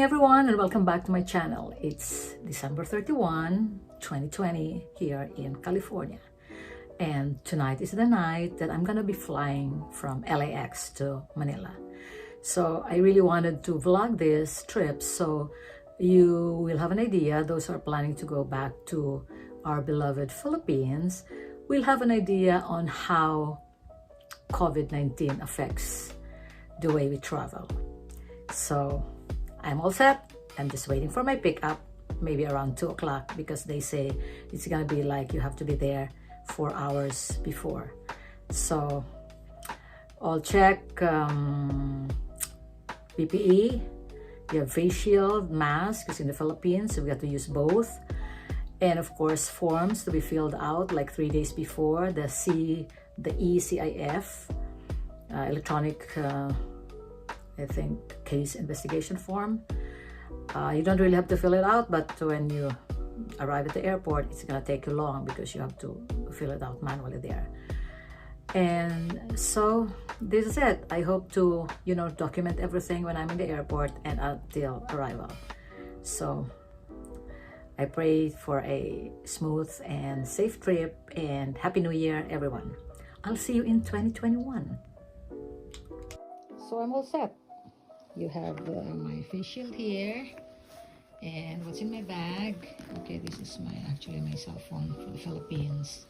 everyone, and welcome back to my channel. It's December 31, 2020 here in California. And tonight is the night that I'm gonna be flying from LAX to Manila. So I really wanted to vlog this trip so you will have an idea. Those who are planning to go back to our beloved Philippines will have an idea on how COVID-19 affects the way we travel. So I'm all set. I'm just waiting for my pickup, maybe around 2 o'clock, because they say it's gonna be like you have to be there 4 hours before. So all check, PPE, you have face shield, mask, because in the Philippines so we have to use both. And of course forms to be filled out like 3 days before, the ECIF, electronic I think case investigation form. You don't really have to fill it out, but when you arrive at the airport it's gonna take you long because you have to fill it out manually there. And so this is it. I hope to document everything when I'm in the airport and until arrival. So I pray for a smooth and safe trip, and Happy New Year everyone. I'll see you in 2021. So I'm all set. You have my face shield here, and what's in my bag. Okay, this is actually my cell phone for the Philippines.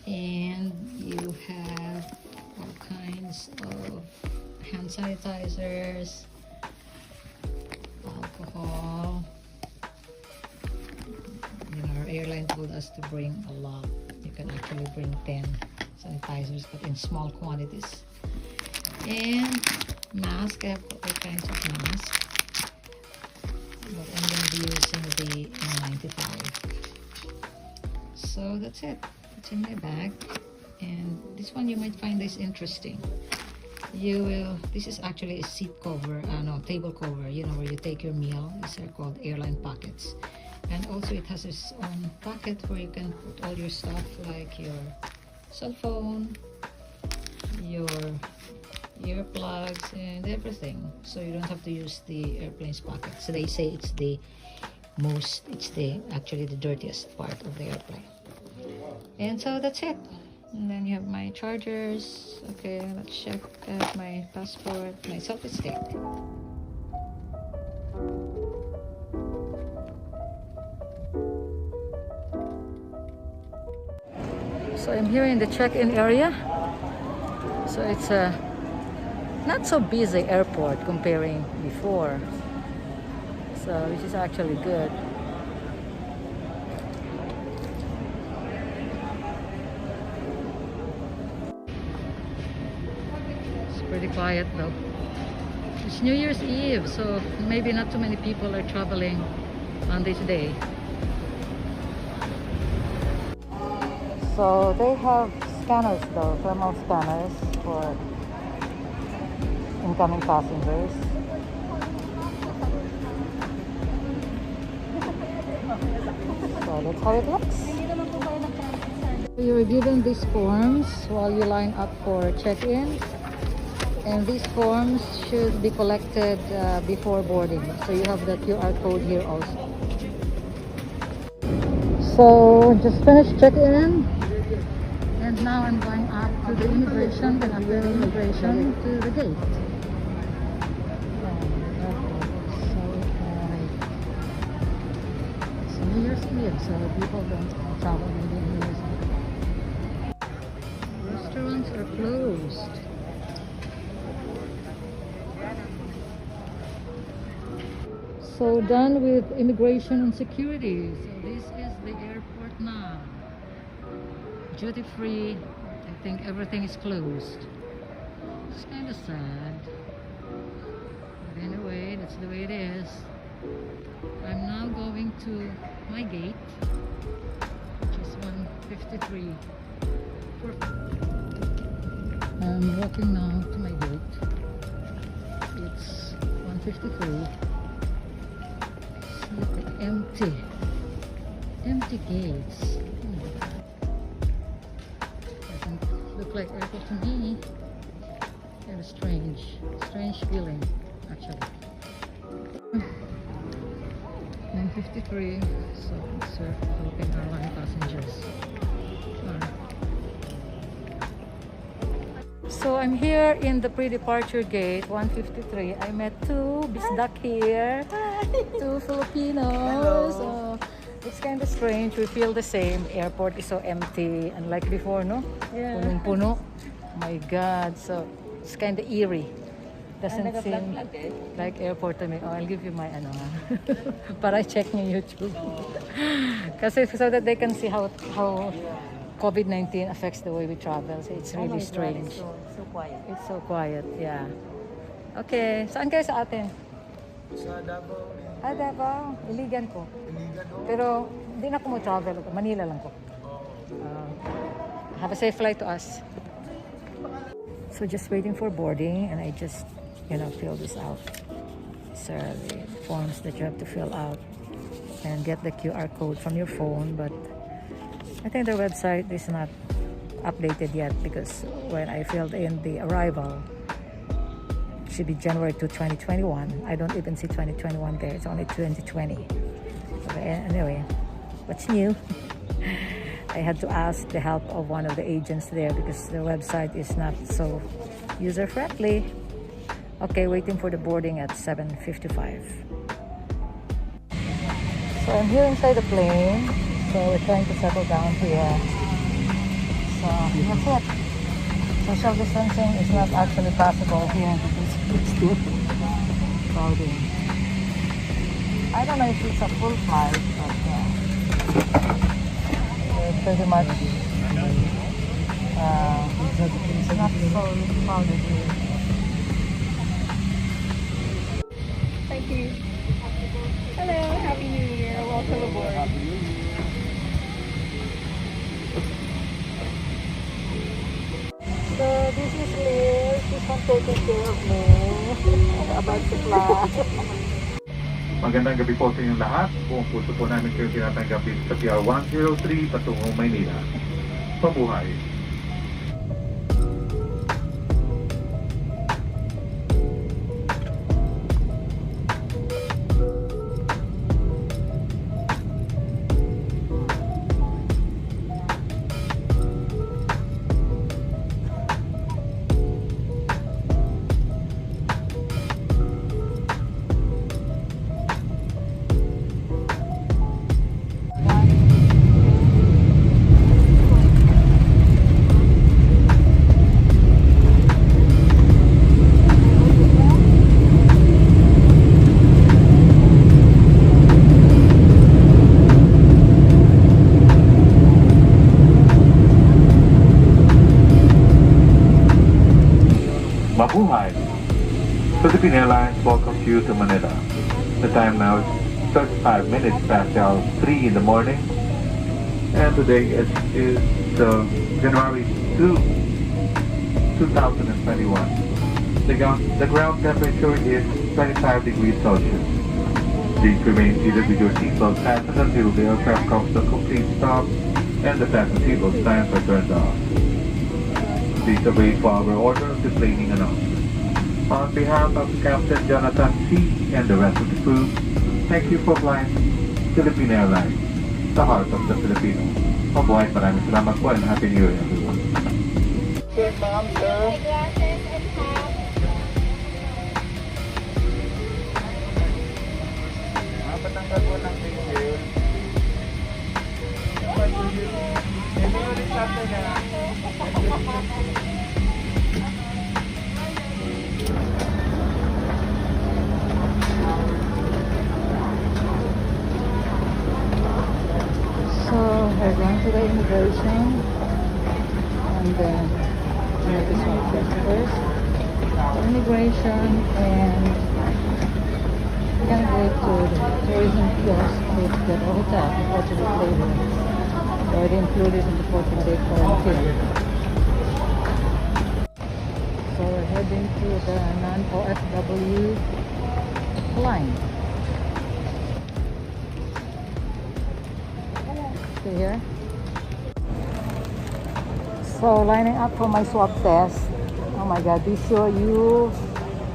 And you have all kinds of hand sanitizers, alcohol. Our airline told us to bring a lot. You can actually bring 10 sanitizers, but in small quantities. And mask. I have all kinds of masks, but I'm going to be using the N95. So that's it. It's in my bag. And this one you might find this interesting. This is actually a seat cover, table cover, where you take your meal. These are called airline pockets. And also it has its own pocket where you can put all your stuff, like your cell phone, your earplugs, and everything. So you don't have to use the airplane's pocket. So they say it's actually the dirtiest part of the airplane. And so that's it. And then you have my chargers. Okay, let's check my passport, my selfie stick. So I'm here in the check-in area. So it's a not so busy airport comparing before. So which is actually good. Pretty quiet though. It's New Year's Eve, so maybe not too many people are traveling on this day. So they have scanners though, thermal scanners for incoming passengers. So that's how it looks. You're given these forms while you line up for check-in. And these forms should be collected before boarding. So you have the QR code here also. So just finished check-in, and now I'm going up to the immigration, and after the immigration to the gate. It's New Year's Eve, so people don't travel on New Year's Eve. Restaurants are closed. So done with immigration and security. So this is the airport now. Duty free. I think everything is closed. It's kind of sad. But anyway, that's the way it is. I'm now going to my gate, which is 153. I'm walking now to my gate. It's 153. Look at empty gates. Doesn't look like airport to me. Kind of strange feeling actually. 1:53. So serve Philippine Airline passengers. So I'm here in the pre-departure gate, 1:53. I met two bisdak here, two Filipinos. So it's kind of strange. We feel the same. Airport is so empty, unlike before, no? Yeah. Punong-puno. Oh my God. So it's kind of eerie. Doesn't seem like airport to me. Oh, I'll give you my ano ha. Para check niyo YouTube. Kasi so that they can see how COVID-19 affects the way we travel. So it's really strange. God, it's so quiet. It's so quiet, yeah. Okay, saan kayo sa atin? Sa Davao. Davao. Iligan ko. Iligan ho. Pero hindi na ako travel. Manila lang ko. Have a safe flight to us. So just waiting for boarding, and I just, fill this out. These are the forms that you have to fill out and get the QR code from your phone, but I think their website is not updated yet because when I filled in the arrival, it should be January to 2021. I don't even see 2021 there. It's only 2020. But anyway, what's new? I had to ask the help of one of the agents there because the website is not so user-friendly. Okay, waiting for the boarding at 7:55. So I'm here inside the plane. So we're trying to settle down here. So that's it. Social distancing is not actually possible here because it's too crowded. I don't know if it's a full flight, but we're pretty much it's not so crowded here. Thank you. Hello, Happy New Year. Welcome aboard. So this is Liz. She's not taking care of me. I'm about to fly. Magandang gabi po sa inyong lahat. Buong puso po namin kayo tinatanggapin sa PR 103 patungong Maynila. Mabuhay! Mabuhay! Philippine Airlines welcomes you to Manila. The time now is 35 minutes past the hour 3 in the morning. And today is January 2, 2021. The ground temperature is 25 degrees Celsius. Please remain seated with your seatbelt fastened until the aircraft comes to a complete stop and the fasten seatbelt signs are turned off. Please await for our order of deplaning announcement. On behalf of Captain Jonathan C. and the rest of the crew, thank you for flying Philippine Airlines, the heart of the Filipino. Mabuhay, maraming salamat po and Happy New Year, everyone. Sir, ma'am, sir. Patanggal po ng picture. Maybe ulit after na. So we're going to the immigration and then this one first. Immigration, and we're gonna go to the tourism kiosk to get a hotel, 40 days later. Already included in the 14-day quarantine. So we're heading to the non-OFW line. See here? So lining up for my swab test. Oh my God, be sure you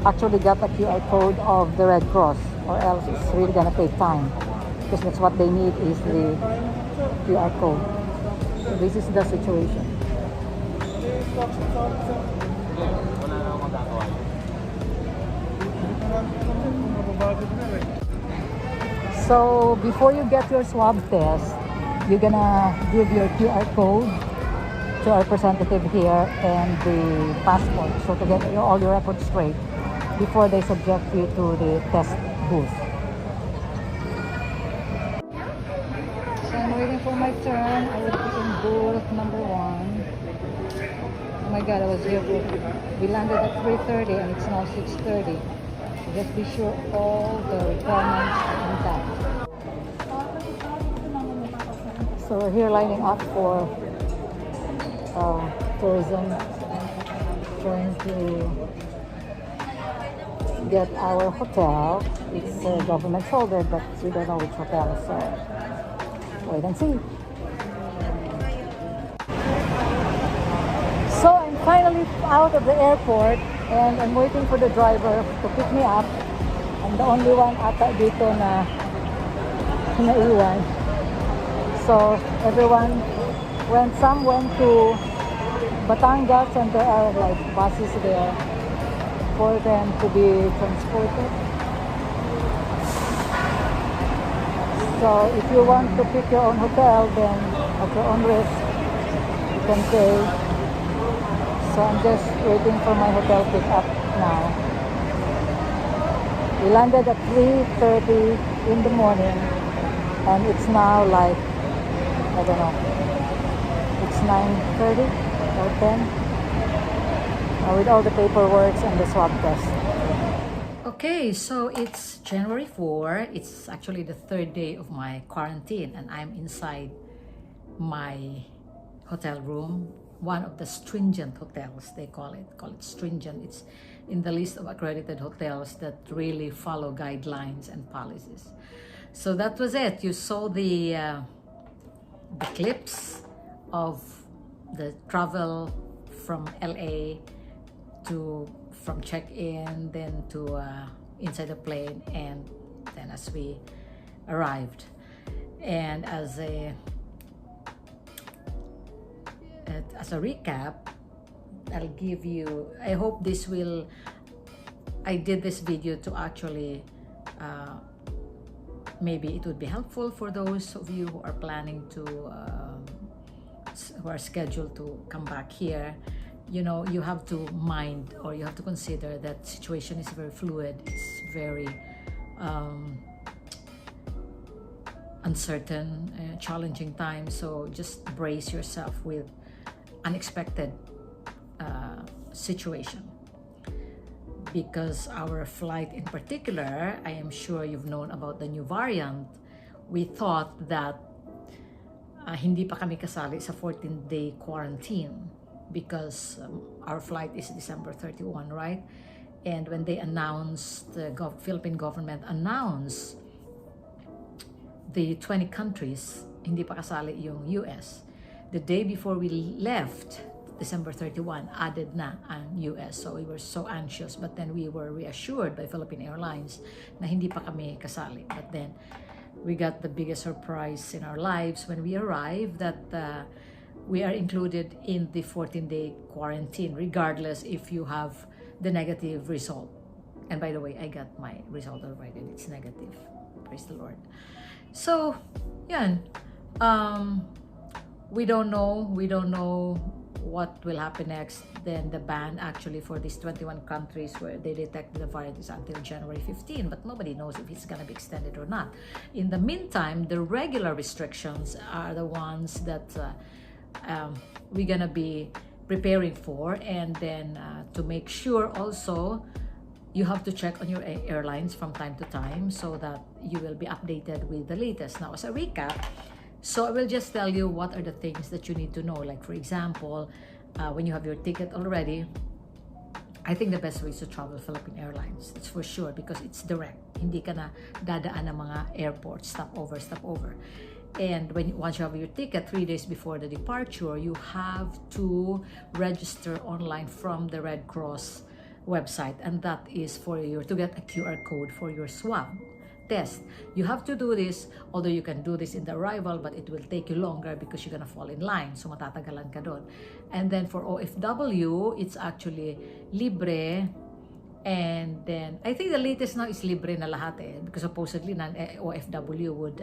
actually got a QR code of the Red Cross, or else it's really gonna take time. because that's what they need, is the QR code. So this is the situation. So before you get your swab test, you're gonna give your QR code to our representative here and the passport, so to get all your records straight before they subject you to the test booth. So I'm waiting for my turn. I will be in booth number 1. Oh my god, I was here we landed at 3:30 and it's now 6:30. Just be sure all the requirements are intact. So we're here lining up for tourism, trying to get our hotel. It's government shouldered, but we don't know which hotel, so wait and see. So I'm finally out of the airport and I'm waiting for the driver to pick me up. I'm the only one ata dito na naiwan. So everyone some went to Batangas, and there are like buses there for them to be transported. So if you want to pick your own hotel, then at your own risk, you can pay. So I'm just waiting for my hotel pick up now. We landed at 3:30 in the morning, and it's now like, I don't know, it's 9:30 or 10 with all the paperwork and the swab test. Okay, so it's January 4. It's actually the 3rd day of my quarantine, and I'm inside my hotel room, one of the stringent hotels, they call it stringent. It's in the list of accredited hotels that really follow guidelines and policies. So that was it. You saw the clips of the travel from LA from check-in, then to inside the plane, and then as we arrived. And as a recap, I'll give you, I hope this will, I did this video to actually maybe it would be helpful for those of you who are planning to who are scheduled to come back here. You know, you have to mind, or you have to consider that situation is very fluid. It's very uncertain, challenging time. So just brace yourself with unexpected situation. Because our flight in particular, I am sure you've known about the new variant. We thought that hindi pa kami kasali sa 14-day quarantine, because our flight is December 31, right? And when they announced, the Philippine government announced the 20 countries, hindi pa kasali yung US. The day before we left, December 31, added na ang US. So we were so anxious, but then we were reassured by Philippine Airlines na hindi pa kami kasali. But then we got the biggest surprise in our lives when we arrived, that we are included in the 14-day quarantine, regardless if you have the negative result. And by the way, I got my result already, and it's negative. Praise the Lord. So, yan. We don't know what will happen next. Then the ban actually for these 21 countries where they detected the variant is until January 15, but nobody knows if it's going to be extended or not. In the meantime, the regular restrictions are the ones that we're going to be preparing for. And then to make sure also, you have to check on your airlines from time to time so that you will be updated with the latest. Now, as a recap, so I will just tell you what are the things that you need to know. Like, for example, when you have your ticket already, I think the best way is to travel Philippine Airlines. That's for sure, because it's direct. Hindi ka na dadaan ng mga airports, stop over. And once you have your ticket, 3 days before the departure, you have to register online from the Red Cross website, and that is for to get a QR code for your swab. test. You have to do this, although you can do this in the arrival, but it will take you longer because you're gonna fall in line. So matatagalan ka doon. And then for OFW, it's actually libre. And then, I think the latest now is libre na lahat because supposedly OFW would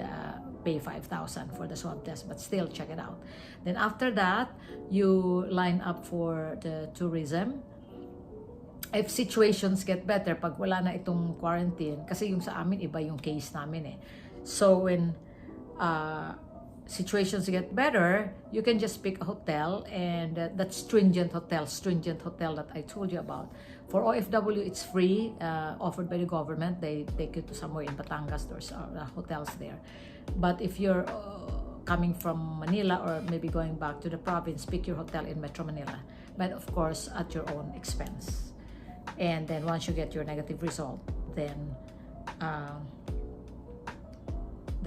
pay 5,000 for the swab test, but still check it out. Then after that, you line up for the tourism. If situations get better, pag wala na itong quarantine, kasi yung sa amin, iba yung case namin So when situations get better, you can just pick a hotel, and that stringent hotel that I told you about. For OFW, it's free, offered by the government. They take you to somewhere in Batangas. There's hotels there. But if you're coming from Manila or maybe going back to the province, pick your hotel in Metro Manila. But of course, at your own expense. And then once you get your negative result, then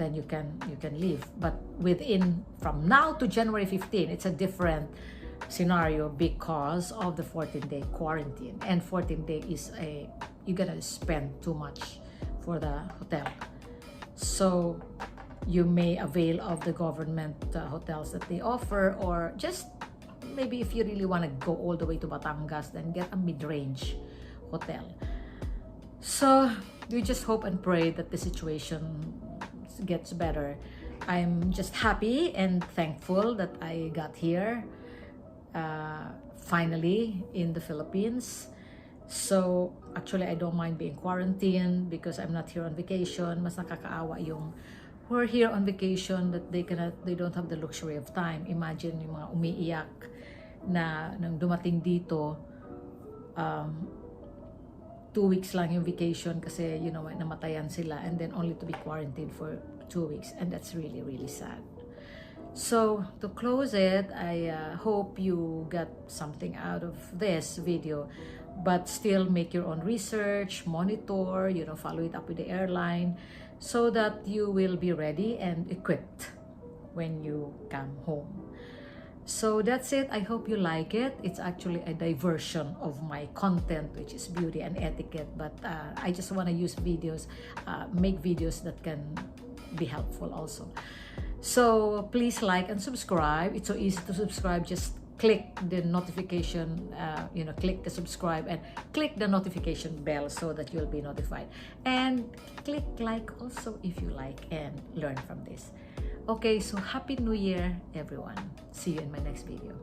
you can leave. But from now to January 15, it's a different scenario because of the 14-day quarantine. And 14-day is you're gonna spend too much for the hotel. So you may avail of the government hotels that they offer, or just maybe if you really want to go all the way to Batangas, then get a mid-range hotel. So we just hope and pray that the situation gets better. I'm just happy and thankful that I got here finally in the Philippines. So actually, I don't mind being quarantined because I'm not here on vacation. Mas nakakaawa yung who are here on vacation that they don't have the luxury of time. Imagine yung mga umiiyak na nang dumating dito 2 weeks lang yung vacation kasi namatayan sila, and then only to be quarantined for 2 weeks, and that's really, really sad. So to close it, I hope you got something out of this video, but still make your own research, monitor, follow it up with the airline so that you will be ready and equipped when you come home. So that's it. I hope you like it. It's actually a diversion of my content, which is beauty and etiquette, but I just want to use videos, make videos that can be helpful also. So please like and subscribe. It's so easy to subscribe. Just click the notification, click the subscribe and click the notification bell so that you'll be notified. And click like also if you like and learn from this. Okay, so Happy New Year, everyone. See you in my next video.